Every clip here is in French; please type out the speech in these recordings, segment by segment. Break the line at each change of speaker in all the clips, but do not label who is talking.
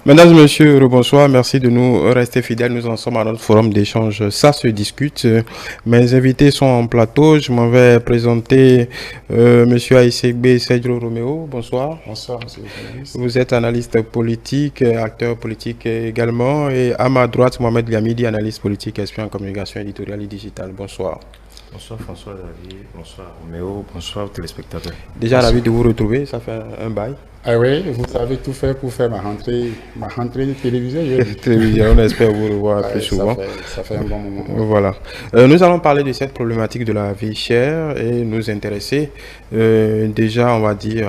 Mesdames et messieurs, bonsoir. Merci de nous rester fidèles. Nous en sommes à notre forum d'échange. Ça se discute. Mes invités sont en plateau. Je m'en vais présenter Monsieur Aïssegbe Sedro Roméo. Bonsoir.
Bonsoir, monsieur le journaliste.
Vous êtes analyste politique, acteur politique également. Et à ma droite, Mohamed Liamidi, analyste politique, expert en communication éditoriale et digitale. Bonsoir.
Bonsoir François David, bonsoir Roméo, bonsoir téléspectateurs.
Déjà ravi de vous retrouver. Ça fait un bail.
Ah oui, vous avez tout fait pour faire ma rentrée télévisée.
On espère vous revoir plus souvent.
Ça fait un bon moment.
Voilà. Nous allons parler de cette problématique de la vie chère et nous intéresser déjà, on va dire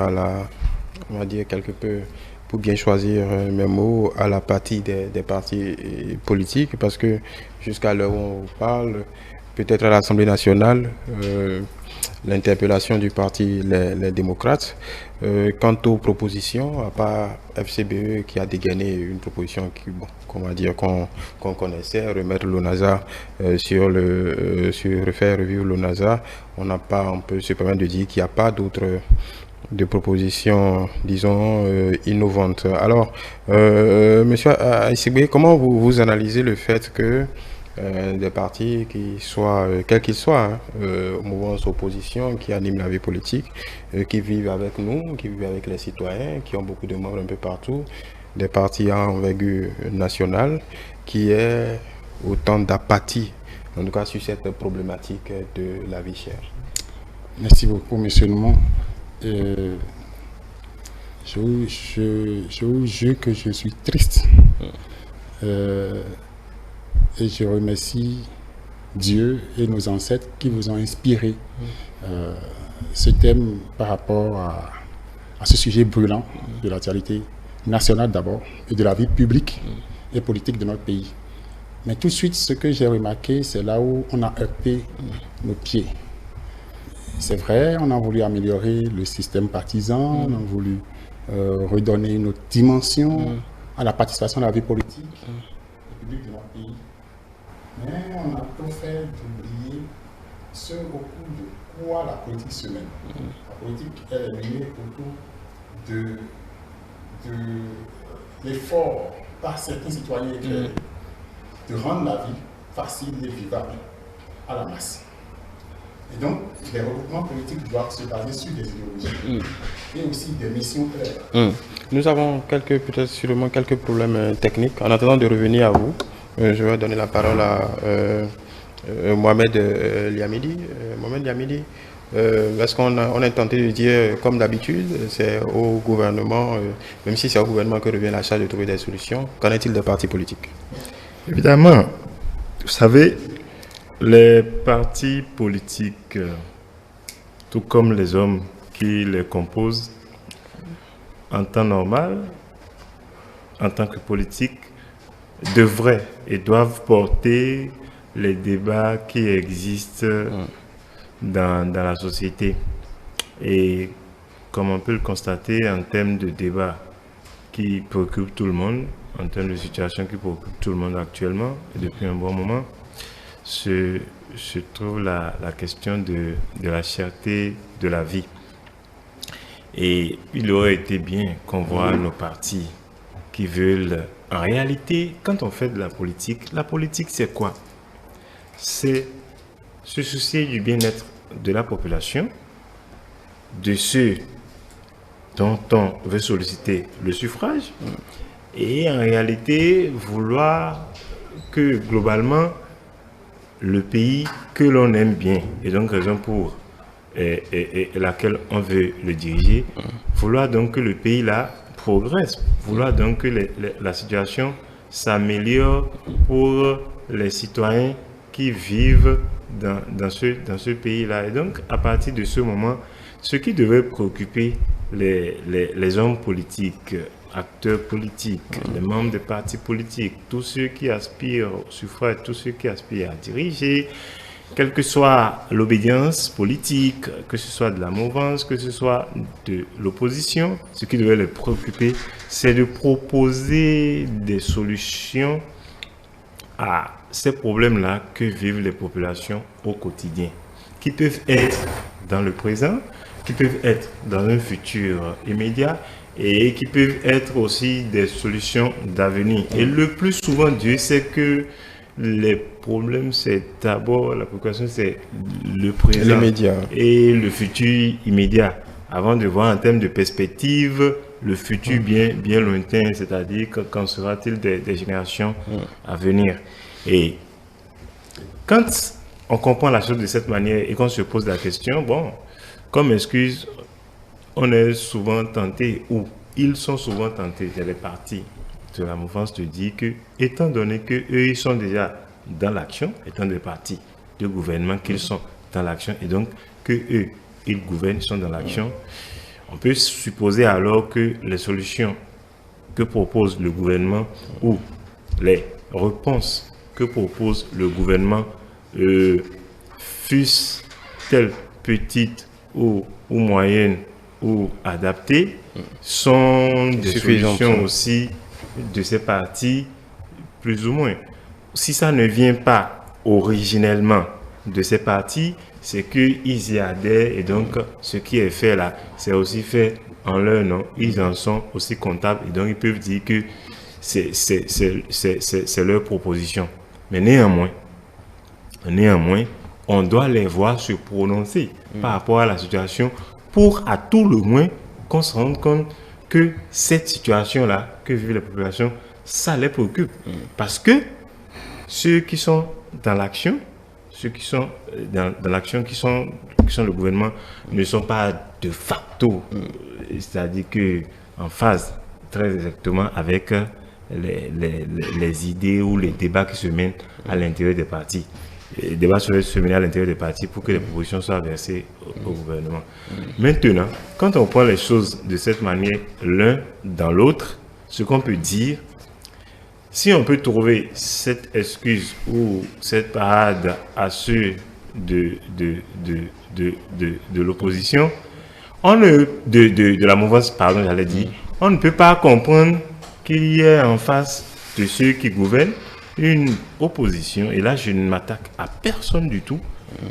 quelque peu, pour bien choisir mes mots, à la partie des partis politiques, parce que jusqu'à l'heure où on parle, peut-être à l'Assemblée nationale, l'interpellation du parti les démocrates. Quant aux propositions, à part FCBE qui a dégainé une proposition qui, bon, qu'on connaissait, remettre l'ONASA refaire revivre l'ONASA, on peut se permettre de dire qu'il n'y a pas d'autres de propositions, disons, innovantes. Alors, Monsieur Aïssegbe, comment vous analysez le fait que des partis quels qu'ils soient, mouvance opposition, qui animent la vie politique, qui vivent avec nous, qui vivent avec les citoyens, qui ont beaucoup de membres un peu partout, des partis à envergure nationale, qui est autant d'apathie, en tout cas sur cette problématique de la vie chère.
Merci beaucoup, monsieur Noumon. Je vous jure que je suis triste. Et je remercie Dieu et nos ancêtres qui vous ont inspiré ce thème par rapport à ce sujet brûlant de l'actualité nationale d'abord et de la vie publique et politique de notre pays. Mais tout de suite, ce que j'ai remarqué, c'est là où on a heurté nos pieds. C'est vrai, on a voulu améliorer le système partisan, on a voulu redonner une autre dimension à la participation à la vie politique et publique de notre pays. Mais on a tout fait d'oublier ce au cours de quoi la politique se mène. La politique, elle est menée autour de l'effort par certains citoyens éclairés de rendre la vie facile et vivable à la masse. Et donc, les regroupements politiques doivent se baser sur des idéologies et aussi des missions claires.
Nous avons peut-être sûrement quelques problèmes techniques. En attendant de revenir à vous, je vais donner la parole à Mohamed Liamidi. Mohamed Liamidi, est-ce qu'on a tenté de dire, comme d'habitude, c'est au gouvernement, même si c'est au gouvernement que revient la charge de trouver des solutions, qu'en est-il des partis politiques?
Évidemment, vous savez, les partis politiques, tout comme les hommes qui les composent, en temps normal, en tant que politique, devraient et doivent porter les débats qui existent dans la société. Et comme on peut le constater en termes de débats qui préoccupent tout le monde, en termes de situation qui préoccupe tout le monde actuellement et depuis un bon moment, se trouve la question de la cherté de la vie. Et il aurait été bien qu'on voit nos partis qui veulent... En réalité, quand on fait de la politique c'est quoi? C'est se soucier du bien-être de la population, de ceux dont on veut solliciter le suffrage, et en réalité, vouloir que globalement, le pays que l'on aime bien, et donc raison pour laquelle on veut le diriger, vouloir donc que le pays là progresse, vouloir donc que la situation s'améliore pour les citoyens qui vivent dans ce pays-là. Et donc, à partir de ce moment, ce qui devait préoccuper les hommes politiques, acteurs politiques, les membres des partis politiques, tous ceux qui aspirent au suffrage, tous ceux qui aspirent à diriger, quelle que soit l'obédience politique, que ce soit de la mouvance, que ce soit de l'opposition, ce qui devait les préoccuper, c'est de proposer des solutions à ces problèmes-là que vivent les populations au quotidien, qui peuvent être dans le présent, qui peuvent être dans un futur immédiat et qui peuvent être aussi des solutions d'avenir. Et le plus souvent, Dieu sait que les problèmes, c'est d'abord, la préoccupation, c'est le présent et le futur immédiat, avant de voir en termes de perspective le futur bien lointain, c'est-à-dire qu'en sera-t-il des générations à venir. Et quand on comprend la chose de cette manière et qu'on se pose la question, bon, comme excuse, on est souvent tenté, ou ils sont souvent tentés, les partis de la mouvance, de dire que, étant donné qu'eux, ils sont déjà dans l'action, étant des partis de gouvernement qu'ils sont dans l'action, et donc que eux, ils gouvernent, ils sont dans l'action, on peut supposer alors que les solutions que propose le gouvernement ou les réponses que propose le gouvernement, fût-elles petites ou moyennes ou adaptées, sont des solutions aussi de ces partis, plus ou moins. Si ça ne vient pas originellement de ces partis, c'est qu'ils y adhèrent, et donc ce qui est fait là, c'est aussi fait en leur nom. Ils en sont aussi comptables, et donc ils peuvent dire que c'est leur proposition. Mais néanmoins, on doit les voir se prononcer par rapport à la situation pour, à tout le moins, qu'on se rende compte que cette situation-là que vivent les populations, ça les préoccupe. Parce que ceux qui sont dans l'action, ceux qui sont dans l'action, qui sont le gouvernement, ne sont pas de facto, c'est-à-dire qu'en phase très exactement avec les idées ou les débats qui se mènent à l'intérieur des partis. Les débats se mener à l'intérieur des partis pour que les propositions soient versées au gouvernement. Maintenant, quand on prend les choses de cette manière, l'un dans l'autre, ce qu'on peut dire, si on peut trouver cette excuse ou cette parade à ceux de l'opposition, de la mouvance, pardon, j'allais dire, on ne peut pas comprendre qu'il y ait en face de ceux qui gouvernent une opposition, et là je ne m'attaque à personne du tout,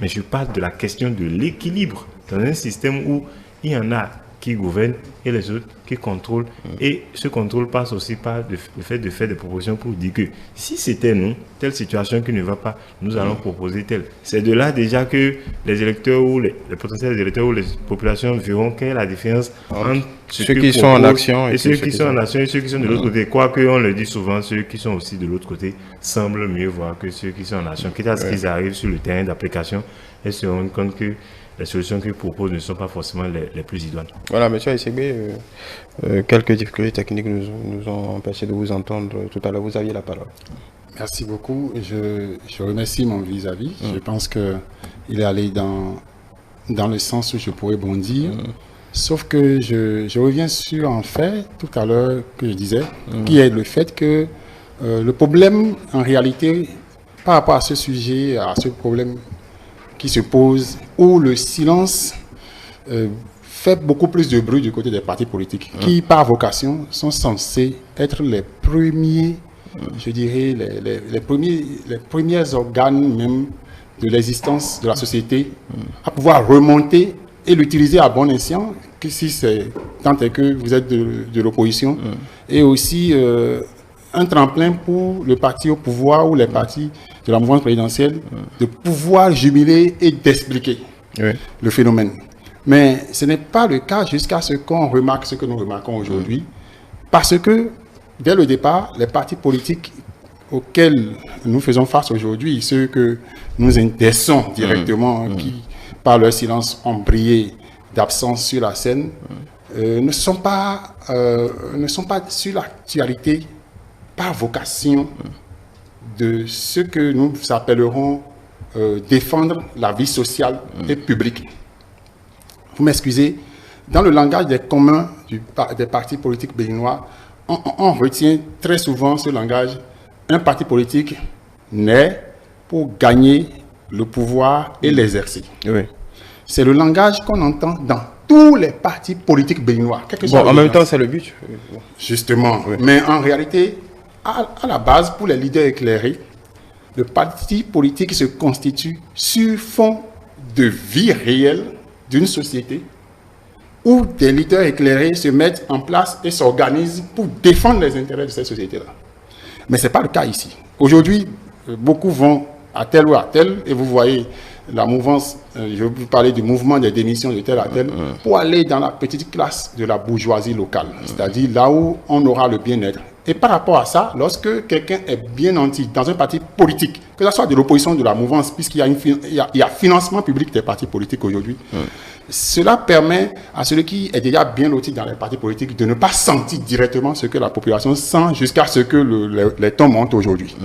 mais je parle de la question de l'équilibre dans un système où il y en a qui gouvernent et les autres qui contrôlent, et ce contrôle passe aussi par le fait de faire des propositions pour dire que si c'était nous, telle situation qui ne va pas, nous allons proposer telle. C'est de là déjà que les électeurs ou les potentiels électeurs ou les populations verront quelle est la différence entre
ceux qui sont en action
et ceux qui sont en action et ceux qui sont de l'autre côté. Quoique on le dit souvent, ceux qui sont aussi de l'autre côté semblent mieux voir que ceux qui sont en action, quitte à ce qu'ils arrivent sur le terrain d'application et se rendent compte que les solutions qu'ils proposent ne sont pas forcément les plus idoines.
Voilà, monsieur Aïsségbé, quelques difficultés techniques nous ont empêché de vous entendre tout à l'heure. Vous aviez la parole.
Merci beaucoup. Je remercie mon vis-à-vis. Je pense qu'il est allé dans le sens où je pourrais bondir. Sauf que je reviens sur un fait, tout à l'heure, que je disais, qui est le fait que le problème, en réalité, par rapport à ce sujet, à ce problème qui se pose, où le silence fait beaucoup plus de bruit du côté des partis politiques, qui, par vocation, sont censés être les premiers, je dirais, les premiers organes même de l'existence de la société, à pouvoir remonter et l'utiliser à bon escient, que si c'est tant est que vous êtes de l'opposition, et aussi un tremplin pour le parti au pouvoir ou les partis de la mouvance présidentielle de pouvoir jubiler et d'expliquer le phénomène. Mais ce n'est pas le cas jusqu'à ce qu'on remarque ce que nous remarquons aujourd'hui, parce que dès le départ, les partis politiques auxquels nous faisons face aujourd'hui, ceux que nous intéressons directement, qui par leur silence ont brillé d'absence sur la scène, ne sont pas sur l'actualité par vocation de ce que nous appellerons défendre la vie sociale et publique. Vous m'excusez, dans le langage des communs des partis politiques béninois, on retient très souvent ce langage. Un parti politique naît pour gagner le pouvoir et l'exercer. C'est le langage qu'on entend dans tous les partis politiques béninois.
En même temps, c'est le but.
Justement. Mais en réalité, à la base, pour les leaders éclairés, le parti politique se constitue sur fond de vie réelle d'une société où des leaders éclairés se mettent en place et s'organisent pour défendre les intérêts de cette société-là. Mais ce n'est pas le cas ici. Aujourd'hui, beaucoup vont à tel ou à tel, et vous voyez la mouvance, je vais vous parler du mouvement des démissions de tel à tel, pour aller dans la petite classe de la bourgeoisie locale, c'est-à-dire là où on aura le bien-être. Et par rapport à ça, lorsque quelqu'un est bien nanti dans un parti politique, que ce soit de l'opposition de la mouvance, puisqu'il y a financement public des partis politiques aujourd'hui, cela permet à celui qui est déjà bien loti dans les partis politiques de ne pas sentir directement ce que la population sent jusqu'à ce que les tons montent aujourd'hui.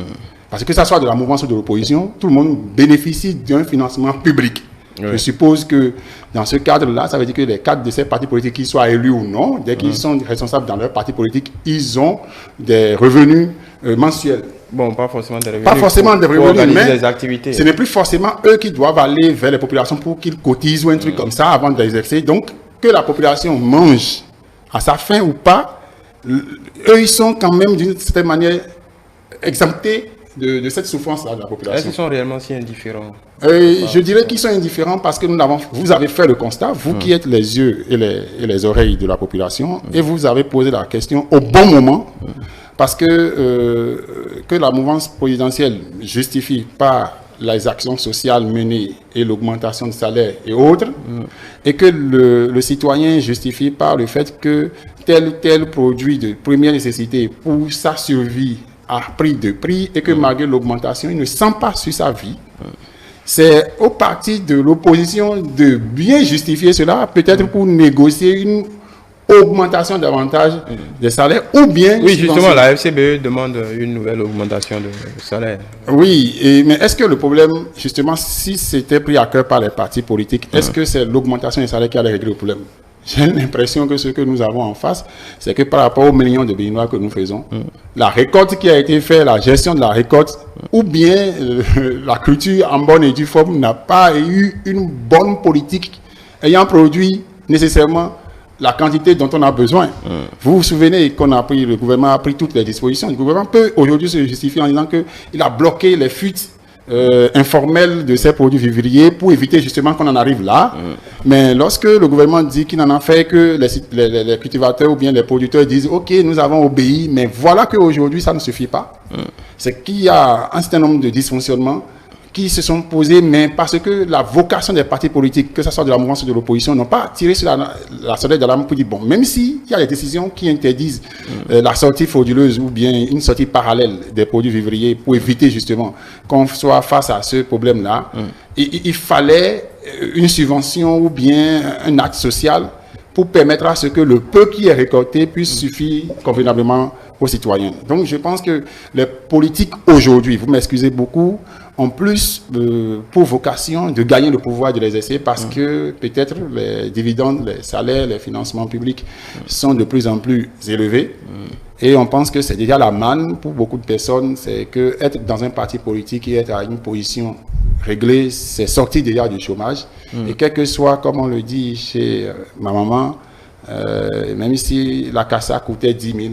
Parce que ça soit de la mouvance ou de l'opposition, tout le monde bénéficie d'un financement public. Oui. Je suppose que dans ce cadre-là, ça veut dire que les cadres de ces partis politiques, qu'ils soient élus ou non, dès qu'ils sont responsables dans leur parti politique, ils ont des revenus mensuels.
Bon, pas forcément des revenus.
Pas forcément des revenus, mais
des activités.
Ce n'est plus forcément eux qui doivent aller vers les populations pour qu'ils cotisent ou un truc comme ça avant d'exercer. Donc, que la population mange à sa faim ou pas, eux, ils sont quand même d'une certaine manière exemptés de cette souffrance-là de la population.
Est-ce qu'ils sont réellement si indifférents?
Je dirais qu'ils sont indifférents parce que vous avez fait le constat, vous qui êtes les yeux et les oreilles de la population, et vous avez posé la question au bon moment, parce que la mouvance présidentielle justifie par les actions sociales menées et l'augmentation de salaire et autres, et que le citoyen justifie par le fait que tel ou tel produit de première nécessité pour sa survie à prix, et que malgré l'augmentation, il ne sent pas sur sa vie. C'est au parti de l'opposition de bien justifier cela, peut-être pour négocier une augmentation davantage des salaires, ou bien...
Oui, justement, la FCBE demande une nouvelle augmentation de salaire.
Oui, mais est-ce que le problème, justement, si c'était pris à cœur par les partis politiques, est-ce que c'est l'augmentation des salaires qui allait régler le problème? J'ai l'impression que ce que nous avons en face, c'est que par rapport aux millions de béninois que nous faisons, la récolte qui a été faite, la gestion de la récolte, ou bien la culture en bonne et due forme n'a pas eu une bonne politique ayant produit nécessairement la quantité dont on a besoin. Vous vous souvenez le gouvernement a pris toutes les dispositions. Le gouvernement peut aujourd'hui se justifier en disant qu'il a bloqué les fuites informels de ces produits vivriers pour éviter justement qu'on en arrive là. Mais lorsque le gouvernement dit qu'il n'en a fait que les cultivateurs ou bien les producteurs disent « Ok, nous avons obéi, mais voilà qu'aujourd'hui, ça ne suffit pas. C'est qu'il y a un certain nombre de dysfonctionnements qui se sont posés, mais parce que la vocation des partis politiques, que ce soit de la mouvance ou de l'opposition, n'ont pas tiré sur la sonnette d'alarme pour dire, bon, même s'il y a des décisions qui interdisent la sortie frauduleuse ou bien une sortie parallèle des produits vivriers pour éviter justement qu'on soit face à ce problème-là, il fallait une subvention ou bien un acte social pour permettre à ce que le peu qui est récolté puisse suffire convenablement aux citoyens. Donc je pense que les politiques aujourd'hui, vous m'excusez beaucoup, ont plus pour vocation de gagner le pouvoir de l'exercer parce que peut-être les dividendes, les salaires, les financements publics sont de plus en plus élevés. Et on pense que c'est déjà la manne pour beaucoup de personnes, c'est que être dans un parti politique et être à une position réglée, c'est sortir déjà du chômage. Et quel que soit, comme on le dit chez ma maman, même si la cassa coûtait 10 000,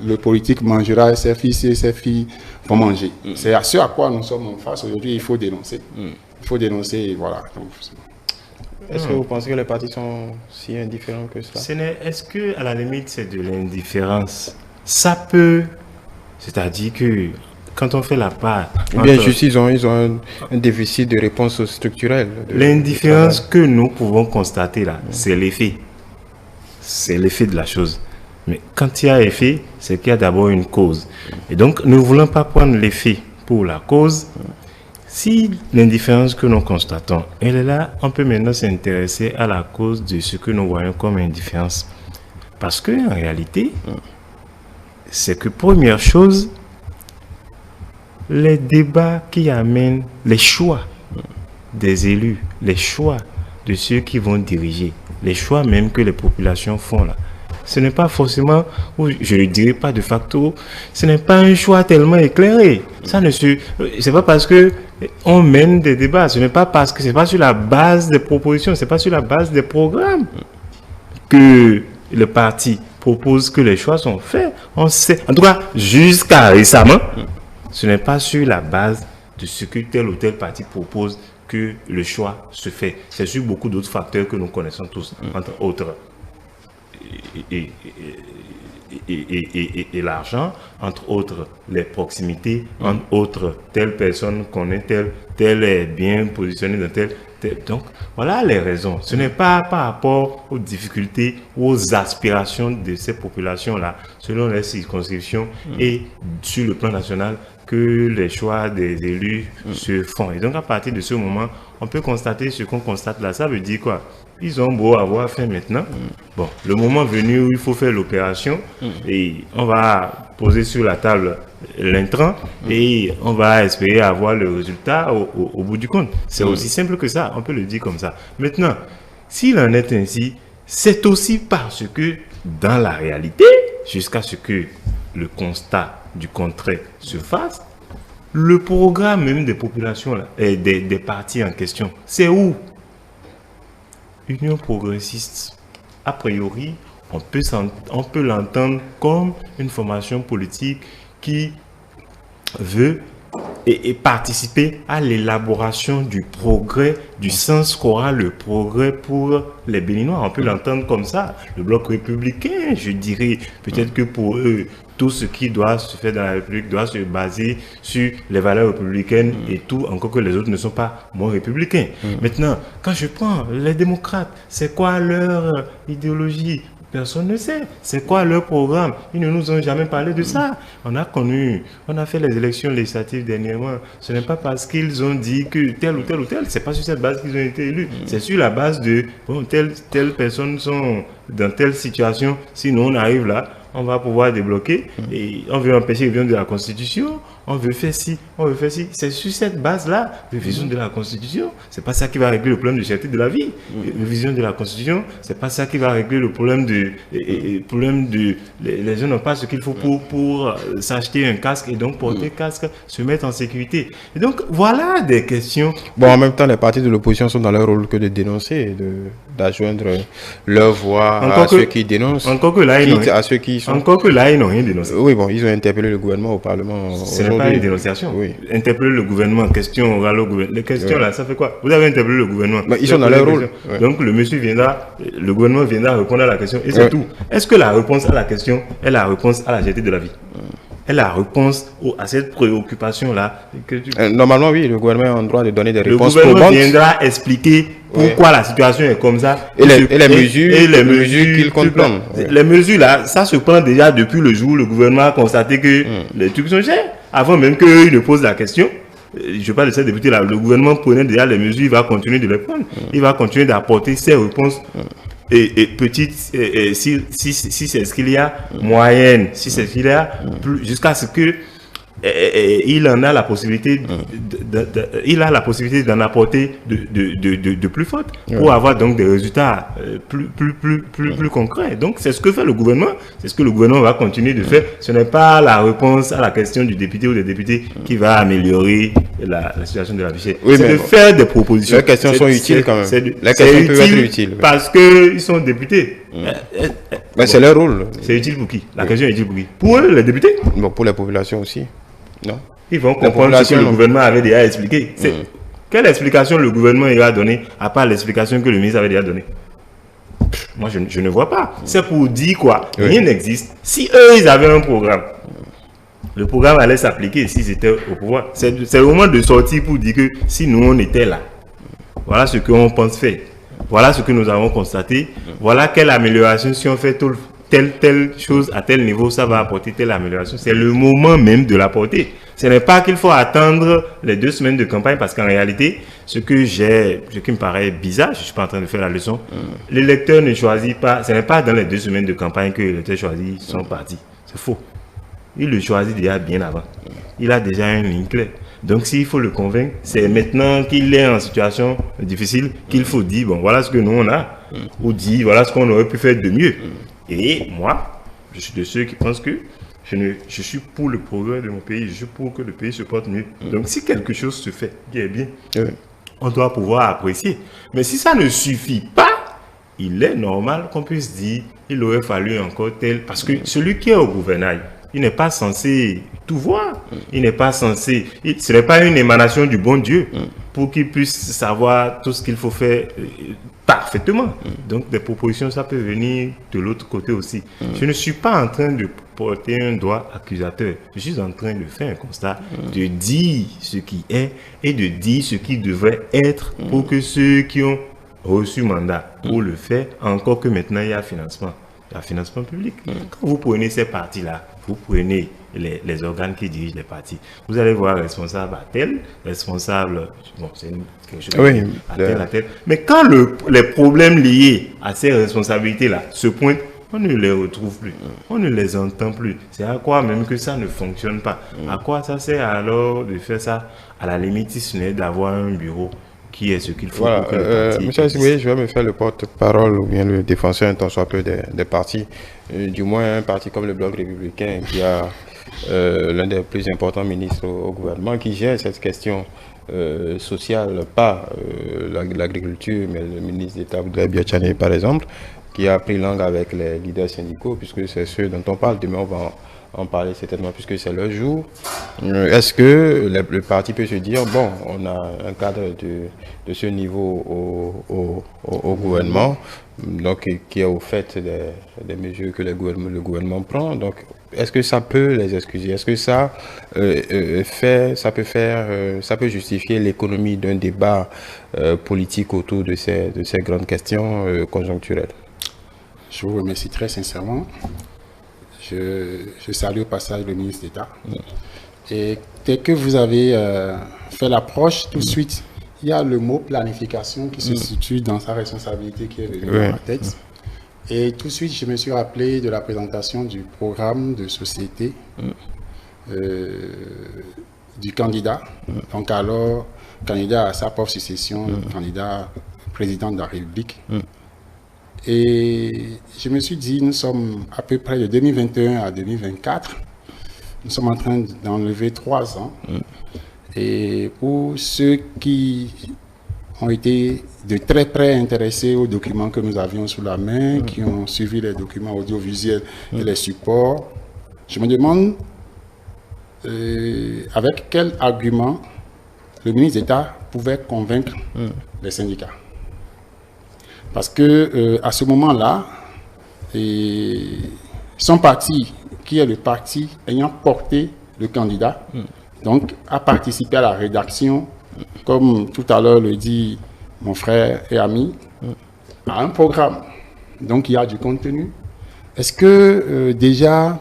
le politique mangera et ses fils et ses filles vont manger. C'est à ce à quoi nous sommes en face aujourd'hui, il faut dénoncer. Il faut dénoncer, voilà.
Est-ce que vous pensez que les partis sont si indifférents que ça?
Est-ce que, à la limite, c'est de l'indifférence? Ça peut, c'est-à-dire que quand on fait la part...
Bien juste, ils ont un déficit de réponse structurelle.
L'indifférence que nous pouvons constater là, c'est l'effet. C'est l'effet de la chose. Mais quand il y a effet, c'est qu'il y a d'abord une cause. Et donc, nous ne voulons pas prendre l'effet pour la cause. Si l'indifférence que nous constatons, elle est là, on peut maintenant s'intéresser à la cause de ce que nous voyons comme indifférence. Parce qu'en réalité, c'est que première chose, les débats qui amènent les choix des élus, les choix de ceux qui vont diriger, les choix même que les populations font là, ce n'est pas forcément, ou je ne dirais pas de facto, ce n'est pas un choix tellement éclairé. Ça ne se, c'est pas parce que on mène des débats, ce n'est pas parce que c'est pas sur la base des propositions, c'est pas sur la base des programmes que le parti propose que les choix sont faits. On sait, en tout cas jusqu'à récemment, ce n'est pas sur la base de ce que tel ou tel parti propose que le choix se fait. C'est sur beaucoup d'autres facteurs que nous connaissons tous, entre autres et l'argent, entre autres les proximités, entre autres telle personne connaît tel est bien positionné dans tel. Donc, voilà les raisons. Ce n'est pas par rapport aux difficultés ou aux aspirations de ces populations-là, selon les circonscriptions et sur le plan national, que les choix des élus se font. Et donc, à partir de ce moment, on peut constater ce qu'on constate là. Ça veut dire quoi? Ils ont beau avoir fait maintenant. Bon, le moment venu où il faut faire l'opération et on va poser sur la table l'intrant et on va espérer avoir le résultat au bout du compte. C'est aussi simple que ça, on peut le dire comme ça. Maintenant, s'il en est ainsi, c'est aussi parce que dans la réalité, jusqu'à ce que le constat du contraire se fasse, le programme même des populations, là, et des partis en question, c'est où? Union progressiste, a priori, on peut l'entendre comme une formation politique qui veut et participer à l'élaboration du progrès, du sens qu'aura le progrès pour les Béninois. On peut l'entendre comme ça. Le bloc républicain, je dirais, peut-être que pour eux, tout ce qui doit se faire dans la République doit se baser sur les valeurs républicaines et tout, encore que les autres ne sont pas moins républicains. Maintenant, quand je prends les démocrates, c'est quoi leur idéologie? Personne ne sait. C'est quoi leur programme? Ils ne nous ont jamais parlé de ça. On a fait les élections législatives dernièrement. Ce n'est pas parce qu'ils ont dit que tel ou tel ou tel, c'est pas sur cette base qu'ils ont été élus. C'est sur la base de, bon, telle personne sont dans telle situation. Sinon, on arrive là, on va pouvoir débloquer et on veut empêcher révision de la Constitution. On veut faire ci, on veut faire ci. C'est sur cette base-là, révision de la Constitution. C'est pas ça qui va régler le problème de cherté de la vie. Révision de la Constitution, c'est pas ça qui va régler le problème les gens n'ont pas ce qu'il faut pour s'acheter un casque et donc porter casque, se mettre en sécurité. Et donc voilà des questions.
Bon, en même temps, les partis de l'opposition sont dans leur rôle que de dénoncer, d'adjoindre leur voix à ceux qui dénoncent,
encore que là,
à ceux qui sont...
Encore que là, ils n'ont rien dénoncé.
Oui, bon, ils ont interpellé le gouvernement au Parlement.
Ce n'est pas une dénonciation.
Oui.
Interpeller le gouvernement, question orale au gouvernement. Les questions là, ça fait quoi? Vous avez interpellé le gouvernement.
Mais ils sont dans leur rôle.
Ouais. Donc le monsieur viendra, le gouvernement viendra répondre à la question et c'est tout. Est-ce que la réponse à la question est la réponse à la cherté de la vie? Est la réponse à cette préoccupation-là?
Normalement, oui, le gouvernement a le droit de donner des réponses
probantes. Le gouvernement
probantes.
viendra expliquer pourquoi la situation est comme ça.
Et les mesures qu'il compte prendre.
Les mesures là, ça se prend déjà depuis le jour où le gouvernement a constaté que les trucs sont chers. Avant même qu'ils ne posent la question, je parle de ces députés là, le gouvernement prenait déjà les mesures, il va continuer de les prendre. Il va continuer d'apporter ses réponses. Et petites, si c'est ce qu'il y a, moyenne, si c'est ce qu'il y a, jusqu'à ce que il en a la possibilité d'en apporter de plus fortes pour avoir donc des résultats plus concrets. Donc c'est ce que fait le gouvernement, c'est ce que le gouvernement va continuer de faire. Ce n'est pas la réponse à la question du député ou des députés qui va améliorer la situation de la vie.
Oui,
c'est de faire des propositions.
Les questions sont utiles quand même.
Les questions peuvent être utiles. Parce qu'ils sont députés.
Mais c'est leur rôle.
C'est utile pour qui? La question est utile pour qui? Pour eux, les députés?
Bon, pour la population aussi. Non.
Ils vont comprendre ce que le gouvernement avait déjà expliqué. Quelle explication le gouvernement ira donner à part l'explication que le ministre avait déjà donnée? Moi, je ne vois pas. C'est pour dire quoi? Rien n'existe. Si eux, ils avaient un programme, le programme allait s'appliquer s'ils étaient au pouvoir. C'est le moment de sortir pour dire que si nous, on était là, voilà ce qu'on pense faire. Voilà ce que nous avons constaté. Voilà quelle amélioration, si on fait telle chose à tel niveau, ça va apporter telle amélioration. C'est le moment même de l'apporter. Ce n'est pas qu'il faut attendre les 2 semaines de campagne parce qu'en réalité, ce qui me paraît bizarre, je ne suis pas en train de faire la leçon, l'électeur ne choisit pas, ce n'est pas dans les 2 semaines de campagne que l'électeur choisit son parti. C'est faux. Il le choisit déjà bien avant. Il a déjà une ligne claire. Donc s'il faut le convaincre, c'est maintenant qu'il est en situation difficile qu'il faut dire, bon voilà ce que nous on a, ou dire voilà ce qu'on aurait pu faire de mieux. Et moi, je suis de ceux qui pensent que je suis pour le progrès de mon pays, je suis pour que le pays se porte mieux. Donc si quelque chose se fait qui est bien, on doit pouvoir apprécier. Mais si ça ne suffit pas, il est normal qu'on puisse dire il aurait fallu encore tel. Parce que celui qui est au gouvernail, il n'est pas censé tout voir. Il n'est pas censé. Ce n'est pas une émanation du bon Dieu. pour qu'ils puissent savoir tout ce qu'il faut faire parfaitement. Donc, des propositions, ça peut venir de l'autre côté aussi. Je ne suis pas en train de porter un doigt accusateur. Je suis en train de faire un constat, de dire ce qui est et de dire ce qui devrait être pour que ceux qui ont reçu mandat pour le faire, encore que maintenant il y a financement. Il y a financement public. Quand vous prenez ces partis-là, vous prenez les organes qui dirigent les partis. Vous allez voir responsable à tel, responsable, bon, c'est quelque chose à tel. Mais quand les problèmes liés à ces responsabilités-là se pointent, on ne les retrouve plus, on ne les entend plus. C'est à quoi même que ça ne fonctionne pas. À quoi ça sert alors de faire ça? À la limite, si ce n'est d'avoir un bureau qui est ce qu'il faut pour que le parti...
Monsieur Aïssigoué, je vais me faire le porte-parole ou bien le défenseur un tant soit peu des partis. Du moins un parti comme le Bloc républicain qui a l'un des plus importants ministres au gouvernement qui gère cette question sociale, pas l'agriculture, mais le ministre d'État Abdoulaye Biachane par exemple, qui a pris langue avec les leaders syndicaux, puisque c'est ceux dont on parle. Demain, on va en parler certainement, puisque c'est leur jour. Est-ce que le parti peut se dire, bon, on a un cadre de ce niveau au gouvernement, donc qui est au fait des mesures que le gouvernement prend. Donc, est-ce que ça peut les excuser? Est-ce que ça peut justifier l'économie d'un débat politique autour de ces grandes questions conjoncturelles?
Je vous remercie très sincèrement. Je salue au passage le ministre d'État. Et dès que vous avez fait l'approche, tout de suite, il y a le mot planification qui se situe dans sa responsabilité qui est venu dans ma tête. Et tout de suite, je me suis rappelé de la présentation du programme de société du candidat. Donc alors, candidat à sa propre succession, candidat président de la République. Et je me suis dit, nous sommes à peu près de 2021 à 2024. Nous sommes en train d'enlever 3 ans. Et pour ceux qui ont été de très près intéressés aux documents que nous avions sous la main, qui ont suivi les documents audiovisuels et les supports, je me demande avec quel argument le ministre d'État pouvait convaincre les syndicats. Parce que à ce moment-là, son parti, qui est le parti ayant porté le candidat, donc a participé à la rédaction, comme tout à l'heure le dit mon frère et ami, à un programme. Donc il y a du contenu. Est-ce que déjà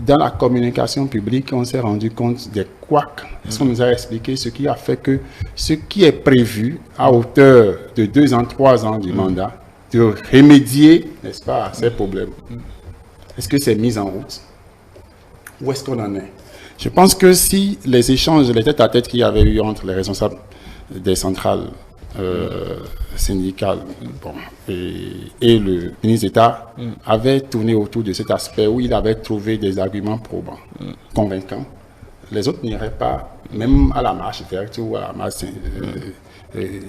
dans la communication publique, on s'est rendu compte des couacs? Est-ce qu'on nous a expliqué ce qui a fait que ce qui est prévu à hauteur de 2 ans, 3 ans du mandat, de remédier, n'est-ce pas, à ces problèmes? Est-ce que c'est mis en route? Où est-ce qu'on en est? Je pense que si les échanges, les tête-à-tête qu'il y avait eu entre les responsables des centrales syndicales et le ministre d'État avaient tourné autour de cet aspect où il avait trouvé des arguments probants, convaincants, les autres n'iraient pas, même à la marche verte ou à la marche,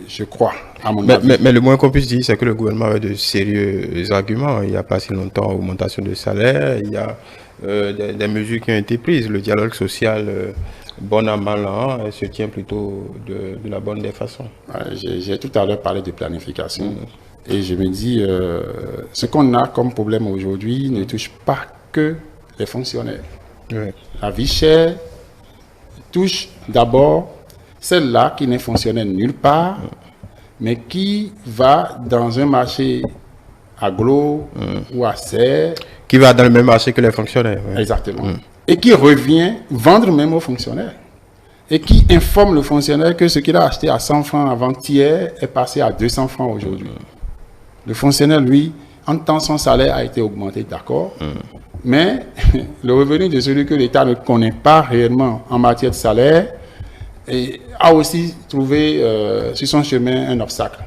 je crois, à mon avis.
Mais le moins qu'on puisse dire, c'est que le gouvernement avait de sérieux arguments. Il n'y a pas si longtemps, augmentation de salaire, il y a des mesures qui ont été prises. Le dialogue social, bon à mal an, se tient plutôt de la bonne des façons.
J'ai tout à l'heure parlé de planification. Et je me dis, ce qu'on a comme problème aujourd'hui ne touche pas que les fonctionnaires. La vie chère touche d'abord celle-là qui n'est fonctionnaire nulle part, mais qui va dans un marché aglo ou à serre.
Qui va dans le même marché que les fonctionnaires.
Exactement. Et qui revient vendre même aux fonctionnaires. Et qui informe le fonctionnaire que ce qu'il a acheté à 100 francs avant-hier est passé à 200 francs aujourd'hui. Le fonctionnaire, lui, en temps, son salaire a été augmenté, d'accord. Mais le revenu de celui que l'État ne connaît pas réellement en matière de salaire a aussi trouvé sur son chemin un obstacle.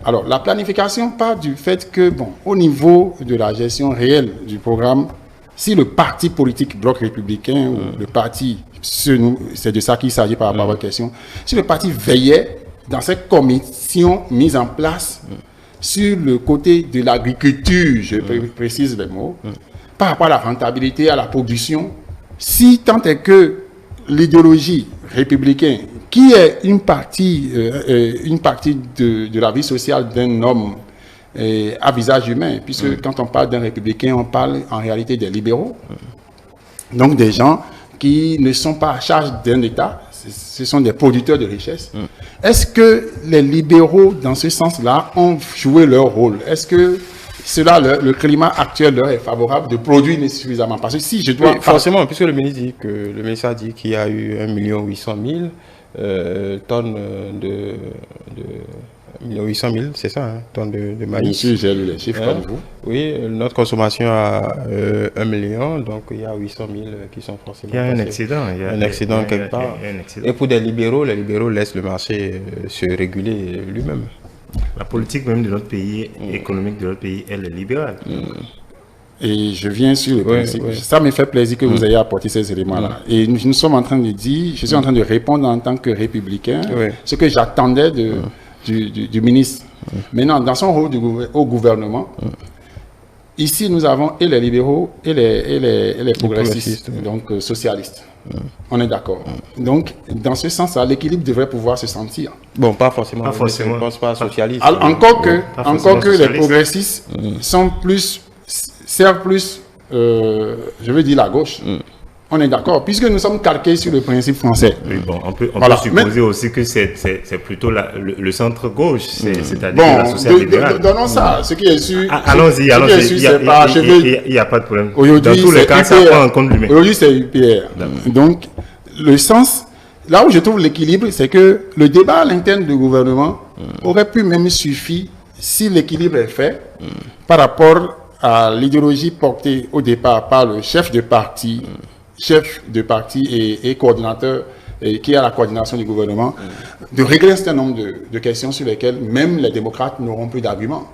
Alors, la planification part du fait que, bon, au niveau de la gestion réelle du programme, si le parti politique Bloc républicain ou le parti, c'est de ça qu'il s'agit par rapport à votre question, si le parti veillait dans cette commission mise en place sur le côté de l'agriculture, je précise les mots, par rapport à la rentabilité, à la production, si tant est que l'idéologie républicain, qui est une partie de la vie sociale d'un homme à visage humain, puisque quand on parle d'un républicain, on parle en réalité des libéraux. Donc des gens qui ne sont pas à charge d'un État, ce sont des producteurs de richesse. Est-ce que les libéraux, dans ce sens-là, ont joué leur rôle? Est-ce que le climat actuel leur est favorable de produire suffisamment? Parce que si je dois...
Oui, forcément, puisque le ministre a dit qu'il y a eu 1 800 000 tonnes de 1 800 000, c'est ça, hein, tonnes de maïs.
Bien sûr, j'ai lu les chiffres comme vous.
Oui, notre consommation a 1 million, donc il y a 800 000 qui sont forcément...
Il y a un
passés.
accident. Il y a
un accident quelque part. Et pour des libéraux, les libéraux laissent le marché se réguler lui-même.
La politique même de notre pays, économique de notre pays, elle est libérale.
Et je viens sur le principe. Ça me fait plaisir que vous ayez apporté ces éléments-là. Et nous sommes en train de dire, je suis en train de répondre en tant que républicain, ce que j'attendais du ministre. Maintenant, dans son rôle au gouvernement, ici nous avons et les libéraux et les progressistes, donc socialistes. On est d'accord. Donc, dans ce sens-là, l'équilibre devrait pouvoir se sentir.
Bon, pas forcément.
Pas forcément.
Je ne pense pas socialiste.
Encore que les progressistes servent plus, je veux dire, la gauche. On est d'accord, puisque nous sommes calqués sur le principe français.
Oui, bon, on peut supposer aussi que c'est plutôt le centre-gauche, c'est-à-dire la social-libérale.
Donnons ça, ce qui est sûr.
Allons-y, il n'y a pas de problème. Dans tous les cas, ça prend en compte lui-même.
Aujourd'hui, c'est UPR. Donc, le sens, là où je trouve l'équilibre, c'est que le débat à l'interne du gouvernement aurait pu même suffire si l'équilibre est fait par rapport à l'idéologie portée au départ par le chef de parti et coordinateur qui est à la coordination du gouvernement, de régler un certain nombre de questions sur lesquelles même les démocrates n'auront plus d'arguments.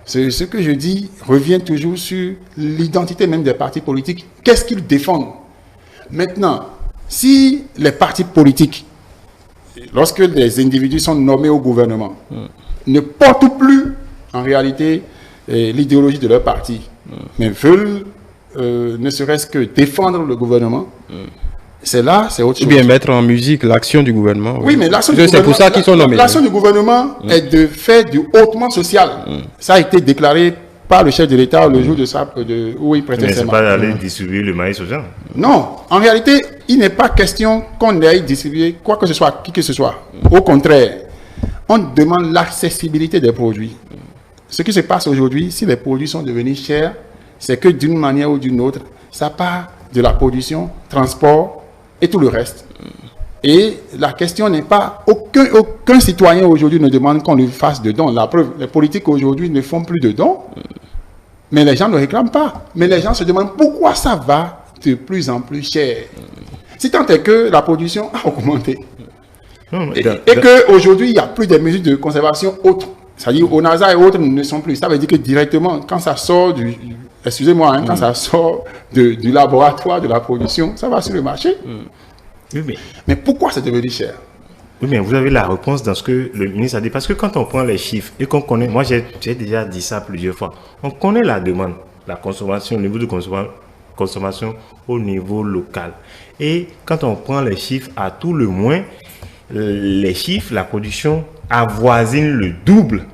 Ce que je dis revient toujours sur l'identité même des partis politiques. Qu'est-ce qu'ils défendent? Maintenant, si les partis politiques, lorsque les individus sont nommés au gouvernement, ne portent plus en réalité l'idéologie de leur parti, mais veulent ne serait-ce que défendre le gouvernement, c'est autre chose.
Ou bien mettre en musique l'action du gouvernement.
Oui, mais l'action du
gouvernement... C'est pour ça qu'ils sont nommés.
L'action du gouvernement est de faire du hautement social. Ça a été déclaré par le chef de l'État le jour où il prêtait serment.
Mais c'est pas d'aller distribuer le maïs aux gens.
Non, en réalité, il n'est pas question qu'on aille distribuer quoi que ce soit, qui que ce soit. Au contraire, on demande l'accessibilité des produits. Ce qui se passe aujourd'hui, si les produits sont devenus chers, c'est que d'une manière ou d'une autre, ça part de la production, transport et tout le reste. Et la question n'est pas... Aucun citoyen aujourd'hui ne demande qu'on lui fasse de dons. La preuve, les politiques aujourd'hui ne font plus de dons, mais les gens ne réclament pas. Mais les gens se demandent pourquoi ça va de plus en plus cher. Si tant est que la production a augmenté. Et qu'aujourd'hui, il n'y a plus de mesures de conservation autres. C'est-à-dire, au NASA et autres ne sont plus. Ça veut dire que directement, quand ça sort quand ça sort du laboratoire de la production, ça va sur le marché.
Oui,
mais pourquoi c'est devenu cher?
Oui, mais vous avez la réponse dans ce que le ministre a dit. Parce que quand on prend les chiffres et qu'on connaît, moi j'ai déjà dit ça plusieurs fois, on connaît la demande, la consommation, le niveau de consommation au niveau local. Et quand on prend les chiffres, à tout le moins, les chiffres, la production avoisine le double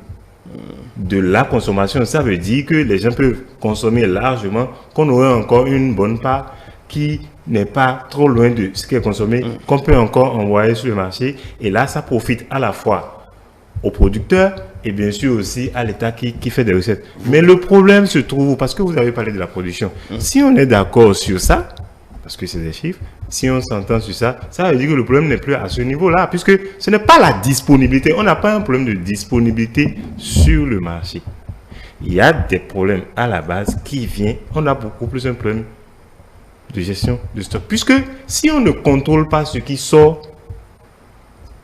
de la consommation. Ça veut dire que les gens peuvent consommer largement, qu'on aurait encore une bonne part qui n'est pas trop loin de ce qui est consommé, qu'on peut encore envoyer sur le marché. Et là, ça profite à la fois aux producteurs et bien sûr aussi à l'État qui fait des recettes. Mais le problème se trouve, parce que vous avez parlé de la production, si on est d'accord sur ça, parce que c'est des chiffres, si on s'entend sur ça, ça veut dire que le problème n'est plus à ce niveau-là, puisque ce n'est pas la disponibilité. On n'a pas un problème de disponibilité sur le marché. Il y a des problèmes à la base qui viennent. On a beaucoup plus un problème de gestion de stock. Puisque si on ne contrôle pas ce qui sort,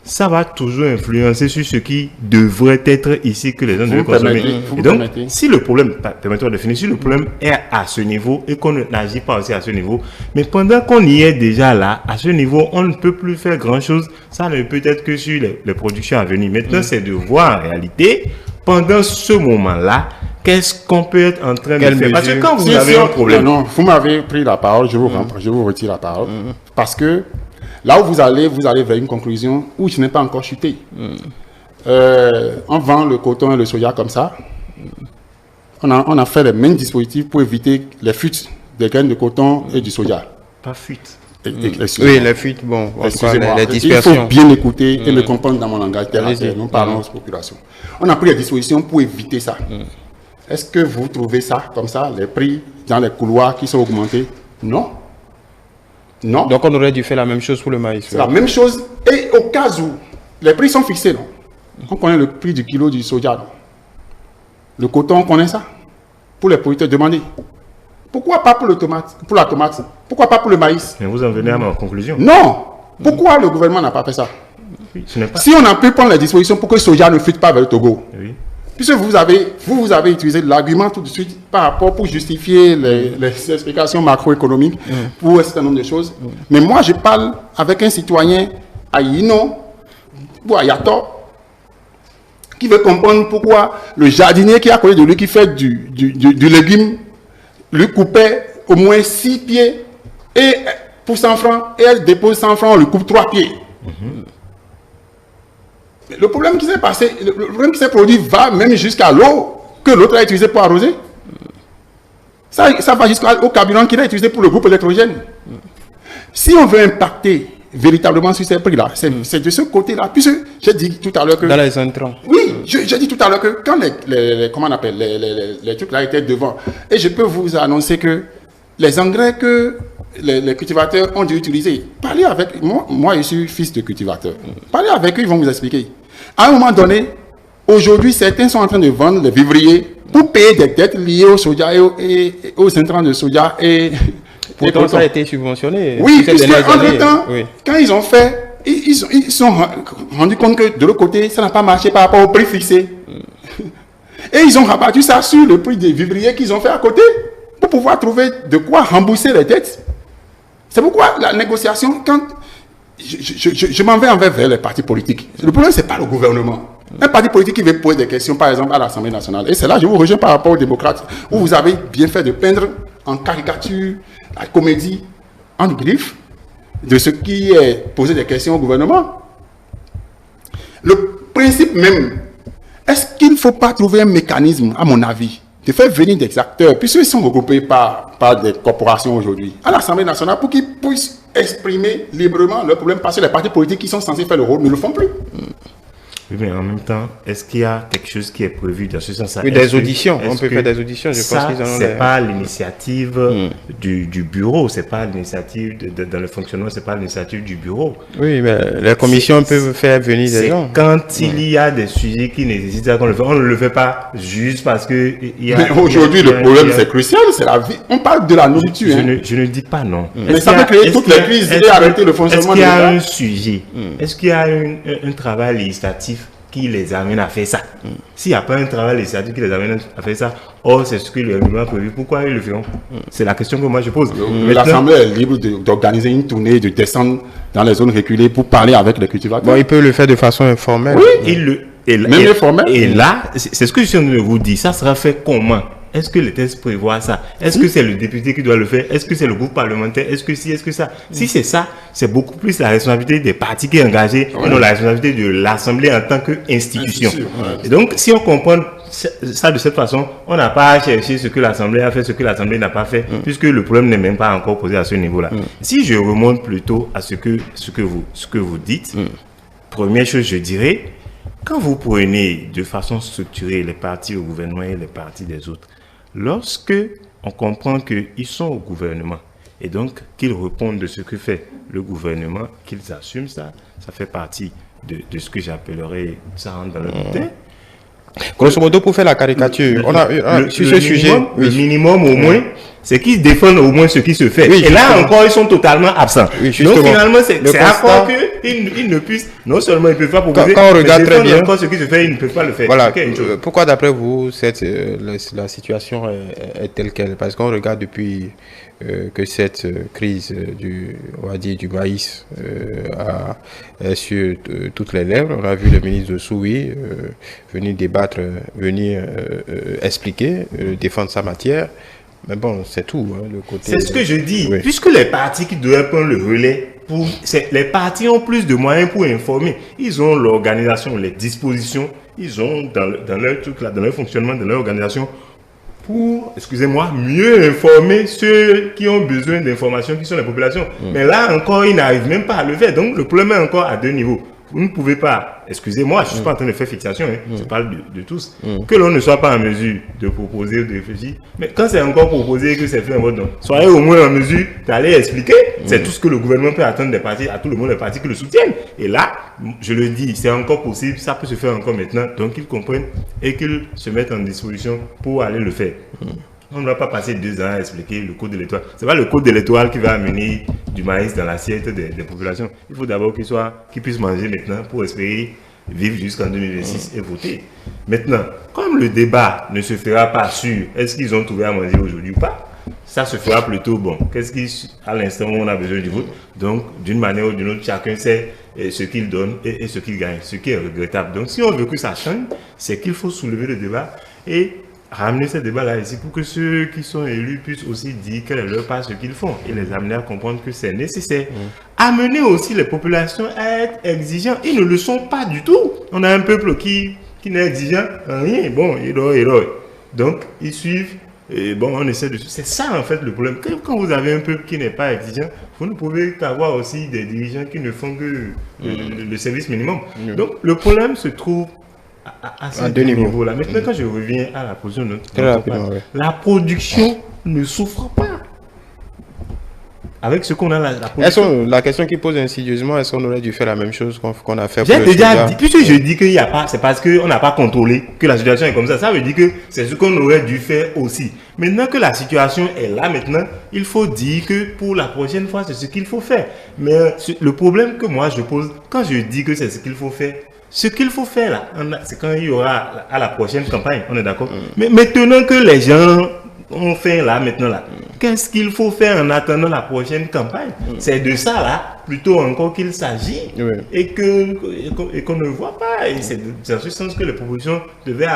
ça va toujours influencer sur ce qui devrait être ici que les gens devraient consommer. Et donc, si le problème, permettez-moi de finir, si le problème est à ce niveau et qu'on n'agit pas aussi à ce niveau, mais pendant qu'on y est déjà là, à ce niveau, on ne peut plus faire grand-chose. Ça ne peut être que sur les productions à venir. Maintenant, c'est de voir en réalité, pendant ce moment-là, qu'est-ce qu'on peut être en train de faire. Parce que quand vous avez un problème...
Non, vous m'avez pris la parole, je vous retire la parole. Parce que Là où vous allez vers une conclusion où je n'ai pas encore chuté. On vend le coton et le soja comme ça. On a fait les mêmes dispositifs pour éviter les fuites des graines de coton et du soja.
Pas fuite.
Oui, les fuites, bon,
Excusez-moi.
les dispersions.
Il faut bien écouter et me comprendre dans mon langage terre à terre. Nous parlons aux populations. On a pris des dispositions pour éviter ça. Est-ce que vous trouvez ça comme ça, les prix dans les couloirs qui sont augmentés? Non. Non.
Donc on aurait dû faire la même chose pour le maïs.
C'est la même chose. Et au cas où les prix sont fixés, non? On connaît le prix du kilo du soja. Non? Le coton, on connaît ça. Pour les producteurs, demandez. Pourquoi pas pour la tomate? Pourquoi pas pour le maïs?
Mais vous en venez à ma conclusion.
Non. Pourquoi le gouvernement n'a pas fait ça?
Ce n'est pas...
Si on a pu prendre les dispositions pour que le soja ne fuite pas vers le Togo,
Oui.
puisque vous avez utilisé l'argument tout de suite par rapport pour justifier les explications macroéconomiques pour un certain nombre de choses. Mais moi, je parle avec un citoyen à Yino ou à Yato qui veut comprendre pourquoi le jardinier qui est à côté de lui, qui fait du légume, lui coupait au moins 6 pieds et pour 100 francs, et elle dépose 100 francs, on lui coupe 3 pieds. Le problème qui s'est passé, le problème qui s'est produit va même jusqu'à l'eau que l'autre a utilisée pour arroser. Ça va jusqu'au carburant qu'il a utilisé pour le groupe électrogène. Si on veut impacter véritablement sur ces prix-là, c'est de ce côté-là. Puisque j'ai dit tout à l'heure que...
Dans les intrants.
Oui, j'ai dit tout à l'heure que quand comment on appelle, les trucs là étaient devant, et je peux vous annoncer que les engrais que les cultivateurs ont dû utiliser, parlez avec moi je suis fils de cultivateur, parlez avec eux, ils vont vous expliquer. À un moment donné, aujourd'hui, certains sont en train de vendre les vivriers pour payer des dettes liées au soja et aux intrants de soja et
pourtant ça a été subventionné.
Oui,
ces
puisque
dernières
en
années.
même temps,
Oui.
quand ils ont fait, ils sont rendus compte que de l'autre côté, ça n'a pas marché par rapport au prix fixé. Et ils ont rabattu ça sur le prix des vivriers qu'ils ont fait à côté pour pouvoir trouver de quoi rembourser les dettes. C'est pourquoi la négociation, quand je m'en vais vers les partis politiques, le problème, ce n'est pas le gouvernement. Un parti politique qui veut poser des questions, par exemple, à l'Assemblée nationale. Et c'est là que je vous rejoins par rapport aux démocrates, où vous avez bien fait de peindre en caricature, la comédie, en griffe, de ce qui est poser des questions au gouvernement. Le principe même, est-ce qu'il ne faut pas trouver un mécanisme, à mon avis, de faire venir des acteurs, puisqu'ils sont regroupés par des corporations aujourd'hui, à l'Assemblée nationale, pour qu'ils puissent exprimer librement leurs problèmes, parce que les partis politiques qui sont censés faire le rôle ne le font plus.
Oui, mais en même temps, est-ce qu'il y a quelque chose qui est prévu dans ce sens?
Oui, des auditions. On peut faire des auditions. Je pense qu'ils en ont.
C'est pas l'initiative du bureau, c'est pas l'initiative dans le fonctionnement, c'est pas l'initiative du bureau.
Oui, mais les commissions peuvent faire venir des gens.
Quand il y a des sujets qui nécessitent qu'on le fait, on ne le fait pas juste parce que il y a.
Mais aujourd'hui, le problème, c'est crucial, c'est la vie. On parle de la nourriture.
Je ne dis pas non.
Mais ça peut créer toutes les crises et arrêter le fonctionnement de l'État.
Est-ce qu'il y a un sujet? Est-ce qu'il y a un travail législatif qui les amène à faire ça? S'il n'y a pas un travail législatif qui les amène à faire ça, or c'est ce que le règlement a prévu, pourquoi ils le feront? C'est la question que moi je pose.
Mais l'Assemblée est libre d'organiser une tournée, de descendre dans les zones reculées pour parler avec les cultivateurs.
Bon, il peut le faire de façon informelle.
Oui,
Même informel.
Et là, c'est ce que je suis en train de vous dire, ça sera fait comment? Est-ce que les textes prévoient ça? Est-ce que c'est le député qui doit le faire? Est-ce que c'est le groupe parlementaire? Est-ce que si, est-ce que ça? Si c'est ça, c'est beaucoup plus la responsabilité des partis qui est engagée, et non la responsabilité de l'Assemblée en tant qu'institution. Et donc, si on comprend ça de cette façon, on n'a pas à chercher ce que l'Assemblée a fait, ce que l'Assemblée n'a pas fait, puisque le problème n'est même pas encore posé à ce niveau-là. Si je remonte plutôt à ce que vous dites, première chose, je dirais, quand vous prenez de façon structurée les partis au gouvernement et les partis des autres, lorsque on comprend qu'ils sont au gouvernement et donc qu'ils répondent de ce que fait le gouvernement, qu'ils assument ça, ça fait partie de ce que j'appellerais, ça rentre dans le bulletin.
Grosso modo, pour faire la caricature, on a sur ce sujet.
Le minimum au moins, c'est qu'ils défendent au moins ce qui se fait.
Oui,
et là encore, ils sont totalement absents.
Oui,
donc finalement, c'est à croire
constat...
qu'ils ne puissent, non seulement ils ne peuvent pas proposer,
quand on regarde très bien
encore ce qui se fait, ils ne peuvent pas le faire.
Voilà. Pourquoi d'après vous, la situation est telle qu'elle? Parce qu'on regarde depuis que cette crise on va dire, du maïs est sur toutes les lèvres. On a vu le ministre de Soui venir débattre, venir expliquer, défendre sa matière. Mais bon, c'est tout. Hein, le côté.
C'est ce que je dis.
Oui.
Puisque les partis qui doivent prendre le relais les partis ont plus de moyens pour informer. Ils ont l'organisation, les dispositions, ils ont dans leur truc là, dans leur fonctionnement, dans leur organisation, pour, excusez-moi, mieux informer ceux qui ont besoin d'informations, qui sont les populations. Mais là encore, ils n'arrivent même pas à le faire. Donc le problème est encore à deux niveaux. Vous ne pouvez pas, excusez-moi, je ne suis pas en train de faire fixation, je parle de tous, que l'on ne soit pas en mesure de proposer ou de réfléchir. Mais quand c'est encore proposé et que c'est fait en vote, soyez au moins en mesure d'aller expliquer. C'est tout ce que le gouvernement peut attendre des partis, à tout le monde, les partis qui le soutiennent. Et là, je le dis, c'est encore possible, ça peut se faire encore maintenant. Donc qu'ils comprennent et qu'ils se mettent en disposition pour aller le faire. On ne va pas passer 2 ans à expliquer le code de l'étoile. Ce n'est pas le code de l'étoile qui va amener du maïs dans l'assiette des populations. Il faut d'abord qu'ils puissent manger maintenant pour espérer vivre jusqu'en 2026 et voter. Maintenant, comme le débat ne se fera pas sur est-ce qu'ils ont trouvé à manger aujourd'hui ou pas, ça se fera plutôt bon. À l'instant où on a besoin du vote, donc d'une manière ou d'une autre, chacun sait ce qu'il donne et ce qu'il gagne, ce qui est regrettable. Donc si on veut que ça change, c'est qu'il faut soulever le débat et ramener ce débat-là ici pour que ceux qui sont élus puissent aussi dire quelle est leur part, ce qu'ils font et les amener à comprendre que c'est nécessaire. Amener aussi les populations à être exigeants. Ils ne le sont pas du tout. On a un peuple qui n'est exigeant en rien. Bon, il dort. Donc, ils suivent. Et bon, on essaie de... C'est ça, en fait, le problème. Quand vous avez un peuple qui n'est pas exigeant, vous ne pouvez qu'avoir aussi des dirigeants qui ne font que le service minimum. Donc, le problème se trouve à ces deux niveaux-là. Maintenant, quand je reviens à la position de notre la production ne souffre pas. Avec ce qu'on a la production.
La question qui pose insidieusement, est-ce qu'on aurait dû faire la même chose qu'on a fait
pour le déjà dit, puisque je dis qu'il n'y a pas, c'est parce qu'on n'a pas contrôlé que la situation est comme ça. Ça veut dire que c'est ce qu'on aurait dû faire aussi. Maintenant que la situation est là maintenant, il faut dire que pour la prochaine fois, c'est ce qu'il faut faire. Mais le problème que moi je pose, quand je dis que c'est ce qu'il faut faire, ce qu'il faut faire là, c'est quand il y aura à la prochaine campagne, on est d'accord. Mais maintenant que les gens ont fait là, maintenant là, qu'est-ce qu'il faut faire en attendant la prochaine campagne? C'est de ça là, plutôt encore qu'il s'agit et qu'on ne voit pas. Et c'est dans ce sens que les propositions devaient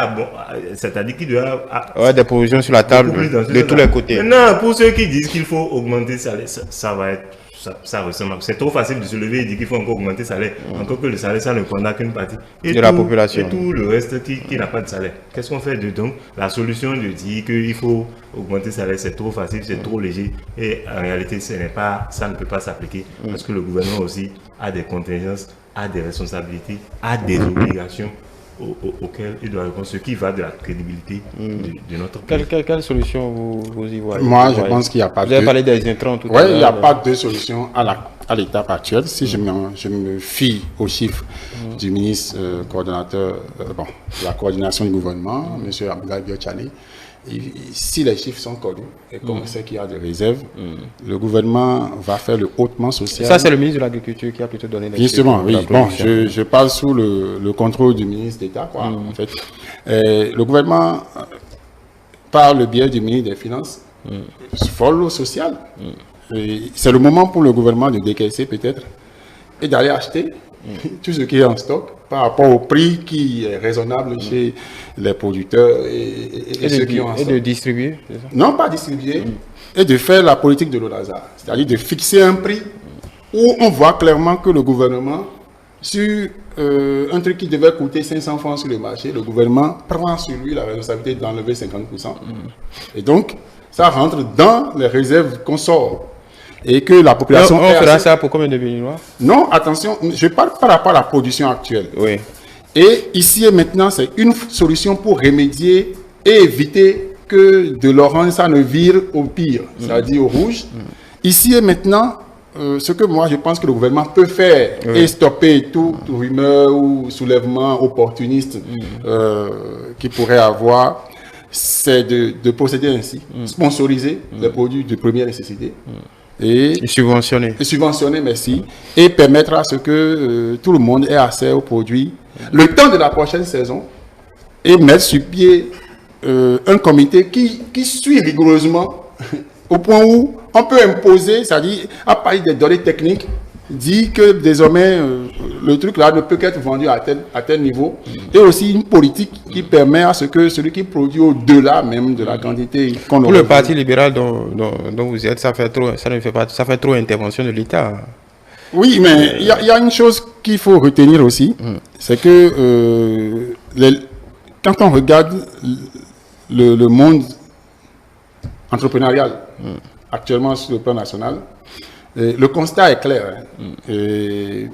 c'est-à-dire qu'il doit
avoir des propositions sur la table de tous les côtés.
Maintenant, pour ceux qui disent qu'il faut augmenter ça va être... Ça ressemble. C'est trop facile de se lever et dire qu'il faut encore augmenter le salaire. Encore que le salaire, ça ne prendra qu'une partie.
La population.
Et tout le reste qui n'a pas de salaire. Qu'est-ce qu'on fait donc? La solution de dire qu'il faut augmenter le salaire, c'est trop facile, c'est trop léger. Et en réalité, ça ne peut pas s'appliquer. Parce que le gouvernement aussi a des contingences, a des responsabilités, a des obligations auquel il doit répondre, ce qui va de la crédibilité de notre pays.
Quelle solution vous y voyez?
Moi, je pense qu'il n'y a pas
Vous avez parlé des intrants tout à l'heure.
Oui, il n'y a pas de solution à l'étape actuelle. Si je me fie aux chiffres du ministre coordonnateur de la coordination du gouvernement, M. Abdoulaye Biotchane, si les chiffres sont connus et qu'on sait qu'il y a des réserves, le gouvernement va faire le hautement social.
Ça, c'est le ministre de l'Agriculture qui a plutôt donné les chiffres.
Justement, oui. Bon, je parle sous le contrôle du ministre d'État, en fait. Le gouvernement, par le biais du ministre des Finances, vole au social. C'est le moment pour le gouvernement de décaisser peut-être et d'aller acheter tout ce qui est en stock par rapport au prix qui est raisonnable chez les producteurs et ceux qui ont en stock.
Et de distribuer, c'est ça?
Non, pas distribuer, et de faire la politique de l'eau hasard. C'est-à-dire de fixer un prix où on voit clairement que le gouvernement, sur un truc qui devait coûter 500 francs sur le marché, le gouvernement prend sur lui la responsabilité d'enlever 50%. Et donc, ça rentre dans les réserves qu'on sort. Et que la population...
On fera ça pour combien de Béninois?
Non, attention, je parle par rapport à la production actuelle.
Oui.
Et ici et maintenant, c'est une solution pour remédier et éviter que de l'orange, ça ne vire au pire, c'est-à-dire au rouge. Ici et maintenant, ce que moi je pense que le gouvernement peut faire et stopper toute rumeur ou soulèvement opportuniste qui pourrait avoir, c'est de procéder ainsi, sponsoriser les produits de première nécessité. Et subventionner, merci, et permettre à ce que tout le monde ait accès aux produits le temps de la prochaine saison et mettre sur pied un comité qui suit rigoureusement au point où on peut imposer, c'est-à-dire à partir des données techniques, dit que désormais le truc là ne peut qu'être vendu à tel niveau, et aussi une politique qui permet à ce que celui qui produit au-delà même de la quantité qu'on
pour le Parti libéral dont vous êtes, ça fait trop intervention de l'État.
Oui, mais il y a une chose qu'il faut retenir aussi, c'est que quand on regarde le monde entrepreneurial actuellement sur le plan national, le constat est clair. Et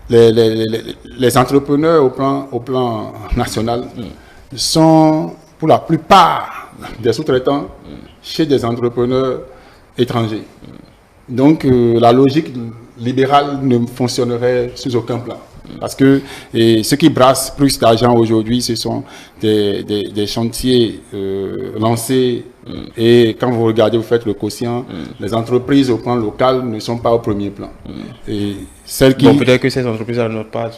les entrepreneurs au plan national sont pour la plupart des sous-traitants chez des entrepreneurs étrangers. Donc la logique libérale ne fonctionnerait sur aucun plan. Parce que ce qui brasse plus d'argent aujourd'hui, ce sont des chantiers lancés. Et quand vous regardez, vous faites le quotient, les entreprises au plan local ne sont pas au premier plan. Et celles qui...
Bon, peut-être que ces entreprises-là n'ont pas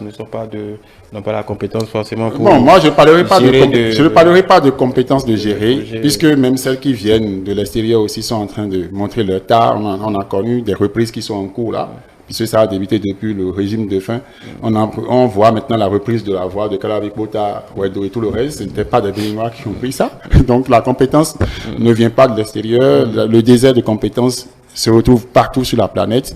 la compétence forcément pour...
Bon, moi, je ne parlerai pas de compétences de gérer, puisque même celles qui viennent de l'extérieur aussi sont en train de montrer leur tas. On a connu des reprises qui sont en cours là. Puisque ça a débuté depuis le régime de faim. On voit maintenant la reprise de la voie de Kalabikota, Ouedo et tout le reste. Ce n'était pas des Béninois qui ont pris ça. Donc la compétence ne vient pas de l'extérieur. Le désert de compétences se retrouve partout sur la planète.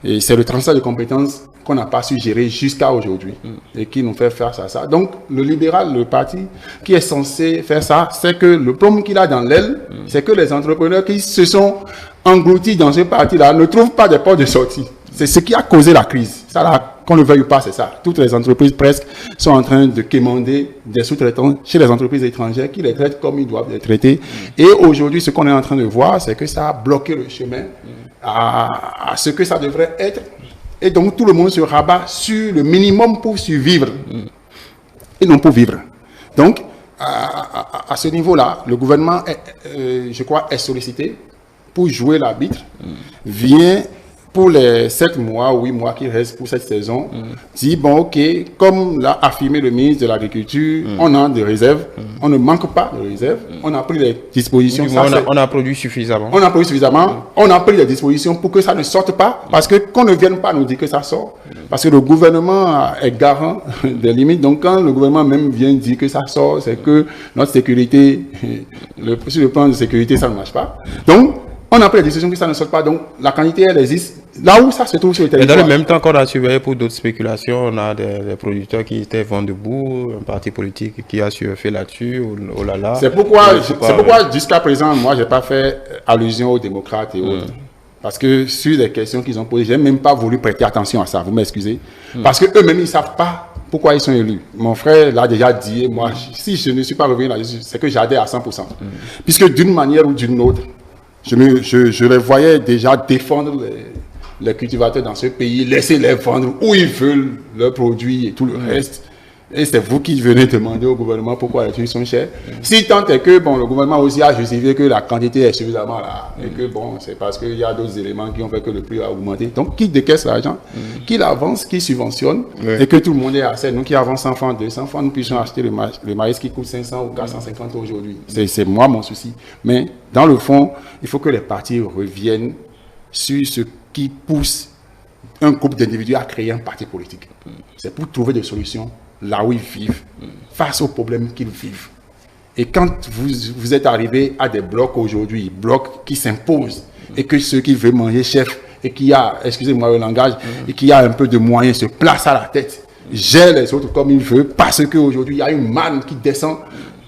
Et c'est le transfert de compétences qu'on n'a pas su gérer jusqu'à aujourd'hui et qui nous fait faire ça. Donc le libéral, le parti qui est censé faire ça, c'est que le problème qu'il a dans l'aile, c'est que les entrepreneurs qui se sont engloutis dans ce parti-là ne trouvent pas de porte de sortie. C'est ce qui a causé la crise. Ça, là, qu'on le veuille ou pas, c'est ça. Toutes les entreprises presque sont en train de quémander des sous-traitants chez les entreprises étrangères qui les traitent comme ils doivent les traiter. Et aujourd'hui, ce qu'on est en train de voir, c'est que ça a bloqué le chemin à ce que ça devrait être. Et donc, tout le monde se rabat sur le minimum pour survivre et non pour vivre. Donc, à ce niveau-là, le gouvernement, je crois, est sollicité pour jouer l'arbitre, vient pour les 7 mois, 8 mois qui restent pour cette saison, dit, bon, ok, comme l'a affirmé le ministre de l'Agriculture, on a des réserves, on ne manque pas de réserves, on a pris les dispositions.
On a produit suffisamment.
On a produit suffisamment, on a pris les dispositions pour que ça ne sorte pas, parce que qu'on ne vienne pas nous dire que ça sort, parce que le gouvernement est garant des limites. Donc quand le gouvernement même vient dire que ça sort, c'est que notre sécurité, sur le plan de sécurité, ça ne marche pas. Donc, on a pris la décision que ça ne sorte pas, donc la quantité elle existe. Là où ça se trouve sur le territoire.
Et dans le même temps qu'on a surveillé pour d'autres spéculations, on a des producteurs qui étaient vent debout, un parti politique qui a surfé là-dessus, oh là là.
C'est pourquoi jusqu'à présent, moi, je n'ai pas fait allusion aux démocrates et autres. Parce que sur les questions qu'ils ont posées, je n'ai même pas voulu prêter attention à ça, vous m'excusez. Parce qu'eux-mêmes, ils ne savent pas pourquoi ils sont élus. Mon frère l'a déjà dit, et moi, si je ne suis pas revenu là-dessus, c'est que j'adhère à 100%. Puisque d'une manière ou d'une autre, je les voyais déjà défendre les cultivateurs dans ce pays, laisser les vendre où ils veulent leurs produits et tout le reste. Et c'est vous qui venez demander au gouvernement pourquoi les trucs sont chers. Si tant est que le gouvernement aussi a justifié que la quantité est suffisamment là, et que c'est parce qu'il y a d'autres éléments qui ont fait que le prix a augmenté. Donc, qui décaisse l'argent, qui l'avance, qui subventionne, et que tout le monde ait assez. Nous qui avons 100 francs, 200 francs, nous puissions acheter le maïs qui coûte 500 ou 450 aujourd'hui. C'est moi mon souci. Mais dans le fond, il faut que les partis reviennent sur ce qui pousse un groupe d'individus à créer un parti politique. C'est pour trouver des solutions là où ils vivent, face aux problèmes qu'ils vivent. Et quand vous êtes arrivé à des blocs aujourd'hui, blocs qui s'imposent, et que ceux qui veulent manger chef, et qui a, excusez-moi le langage, et qui a un peu de moyens se placent à la tête, gère les autres comme il veut, parce qu'aujourd'hui il y a une manne qui descend.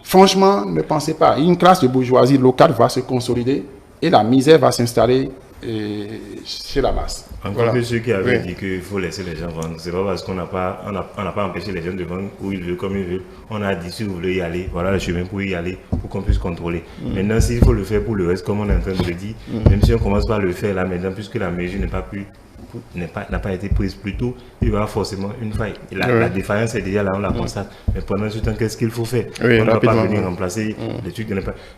Franchement, ne pensez pas, une classe de bourgeoisie locale va se consolider, et la misère va s'installer chez la masse.
Encore que ceux qui avaient dit qu'il faut laisser les gens vendre, c'est pas parce qu'on n'a pas empêché les gens de vendre où ils veulent, comme ils veulent. On a dit si vous voulez y aller, voilà le chemin pour y aller, pour qu'on puisse contrôler. Maintenant, s'il faut le faire pour le reste, comme on est en train de le dire, même si on commence par le faire là maintenant, puisque la mesure n'a pas été prise plus tôt, il y aura forcément une faille. Et la défaillance est déjà là, on la constate. Mais pendant ce temps, qu'est-ce qu'il faut faire? On ne va pas venir remplacer des trucs.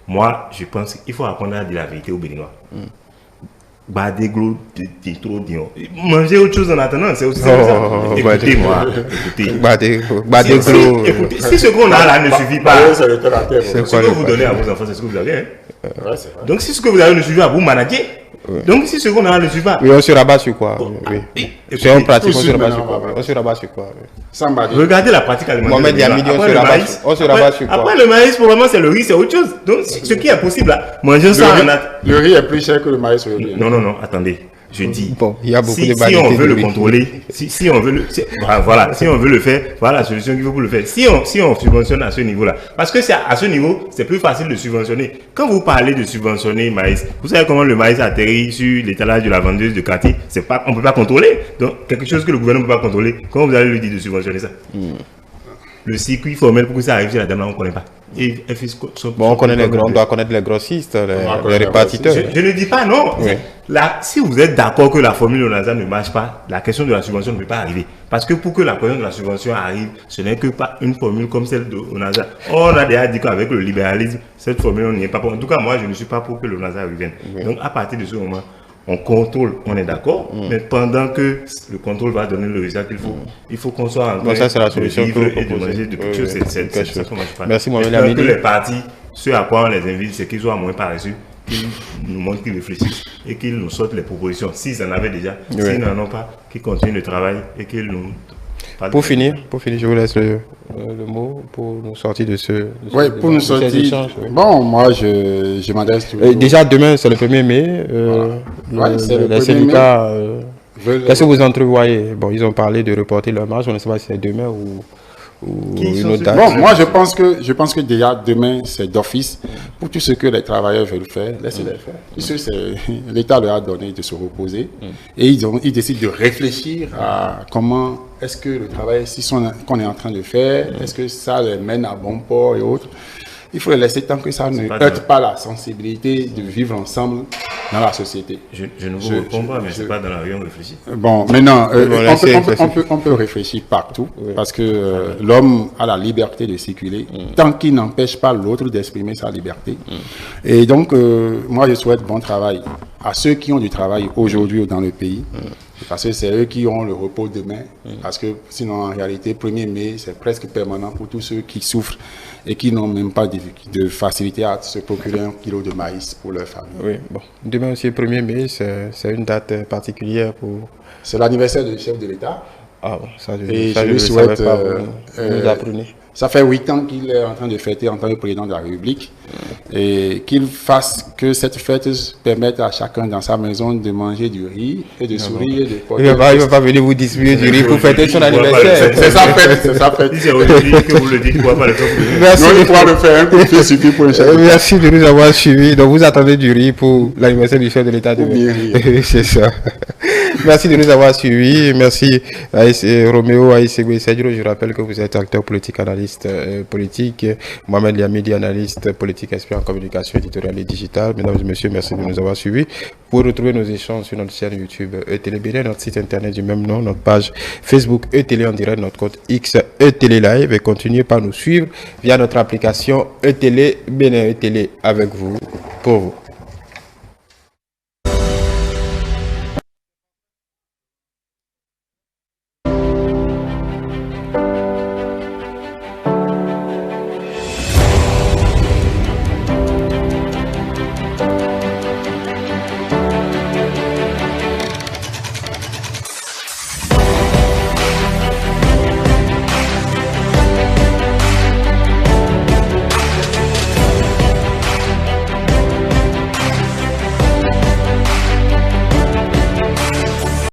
Moi, je pense qu'il faut apprendre à dire la vérité aux Béninois. Badeglo, t'es trop dio. Manger autre chose en attendant, c'est aussi ça. Écoutez-moi, écoutez. Écoutez, si ce qu'on a là ne suffit pas, ce que vous donnez à vos enfants, c'est ce que vous avez. Donc si ce que vous avez ne suffit pas, vous managez. Donc si ce qu'on a ne suffit pas.
Oui, on se rabat sur quoi? C'est en pratique, on se rabat sur quoi? On se rabat sur quoi?
Regardez la pratique alimentaire.
Mohamed Yamidi, on se rabat sur quoi?
Après le maïs, pour le moment, c'est le riz, c'est autre chose. Donc ce qui est possible là, manger ça en
le riz est plus cher que le maïs aujourd'hui.
Non, attendez. je dis.
Bon, il y a beaucoup de
si
variétés
on veut
de
le contrôler, si on veut le, voilà, si on veut le faire, voilà la solution qu'il faut pour le faire. Si on subventionne à ce niveau-là, parce que c'est à ce niveau, c'est plus facile de subventionner. Quand vous parlez de subventionner maïs, vous savez comment le maïs atterrit sur l'étalage de la vendeuse de quartier, on peut pas contrôler. Donc quelque chose que le gouvernement ne peut pas contrôler, comment vous allez lui dire de subventionner ça? Le circuit formel pour que ça arrive sur la dame, on ne connaît pas.
On connaît on doit connaître les grossistes, les répartiteurs.
Je ne dis pas non.
Oui.
Là, si vous êtes d'accord que la formule ONASA ne marche pas, la question de la subvention ne peut pas arriver. Parce que pour que la question de la subvention arrive, ce n'est que pas une formule comme celle de ONASA. On a déjà dit qu'avec le libéralisme, cette formule, on n'y est pas pour. En tout cas, moi, je ne suis pas pour que l'ONASA revienne. Oui. Donc, à partir de ce moment, on contrôle, on est d'accord, mais pendant que le contrôle va donner le résultat qu'il faut, il faut qu'on soit en train
ça, c'est la solution
de vivre et de manger de quelque chose. C'est ça que moi je parle.
Merci, Mohamed
Lamidi.
Lamidi.
Que les partis, ceux à quoi on les invite, c'est qu'ils soient moins paresseux, qu'ils nous montrent qu'ils réfléchissent et qu'ils nous sortent les propositions. S'ils en avaient déjà, s'ils n'en ont pas, qu'ils continuent le travail et qu'ils nous...
Pour finir, je vous laisse le mot pour nous sortir de ce...
Oui, pour nous sortir... Oui. Bon, moi, je m'adresse toujours...
Déjà, demain, c'est le 1er mai. Les syndicats... Qu'est-ce que vous entrevoyez? Bon, ils ont parlé de reporter leur marche. On ne sait pas si c'est demain ou une autre date.
Bon, moi, je pense que déjà, demain, c'est d'office. Pour tout ce que les travailleurs veulent faire, laissez-les faire. Puisque l'État leur a donné de se reposer. Et ils décident de réfléchir à comment est-ce que le travail qu'on est en train de faire, est-ce que ça les mène à bon port et autres. Il faut les laisser tant que ça ne heurte pas la sensibilité de vivre ensemble dans la société.
Je ne vous réponds pas, mais ce n'est pas dans la rue on réfléchit.
Bon, maintenant, on peut réfléchir partout, parce que l'homme a la liberté de circuler, tant qu'il n'empêche pas l'autre d'exprimer sa liberté. Et donc, moi, je souhaite bon travail à ceux qui ont du travail aujourd'hui dans le pays, parce que c'est eux qui ont le repos demain, parce que sinon, en réalité, 1er mai, c'est presque permanent pour tous ceux qui souffrent et qui n'ont même pas de facilité à se procurer 1 kilo de maïs pour leur famille.
Oui, bon. Demain aussi, 1er mai, c'est une date particulière pour...
C'est l'anniversaire du chef de l'État.
Ah bon, ça je
lui souhaite...
Vous apprenez.
Ça fait 8 ans qu'il est en train de fêter en tant que président de la République et qu'il fasse que cette fête permette à chacun dans sa maison de manger du riz et de sourire et de porter...
Il ne va pas venir vous distribuer du riz pour fêter son anniversaire.
C'est sa fête, c'est sa fête.
Si c'est aujourd'hui que vous le dites, pourquoi pas le faire?
Merci.
Non, il pourra le faire, un coup de pied suffit pour un chef.
Merci de nous avoir suivis. Donc vous attendez du riz pour l'anniversaire du chef de l'État demain. C'est ça. Merci de nous avoir suivis. Merci Roméo Aïssegoué Sedjiro. Je rappelle que vous êtes acteur politique, analyste politique. Mohamed Lamidi, analyste politique, expert en communication éditoriale et digitale. Mesdames et messieurs, merci de nous avoir suivis. Pour retrouver nos échanges sur notre chaîne YouTube ETélé Bénin, notre site internet du même nom, notre page Facebook ETélé en direct, notre compte X ETélé Live, et continuez par nous suivre via notre application ETélé Bénin, ETélé avec vous, pour vous.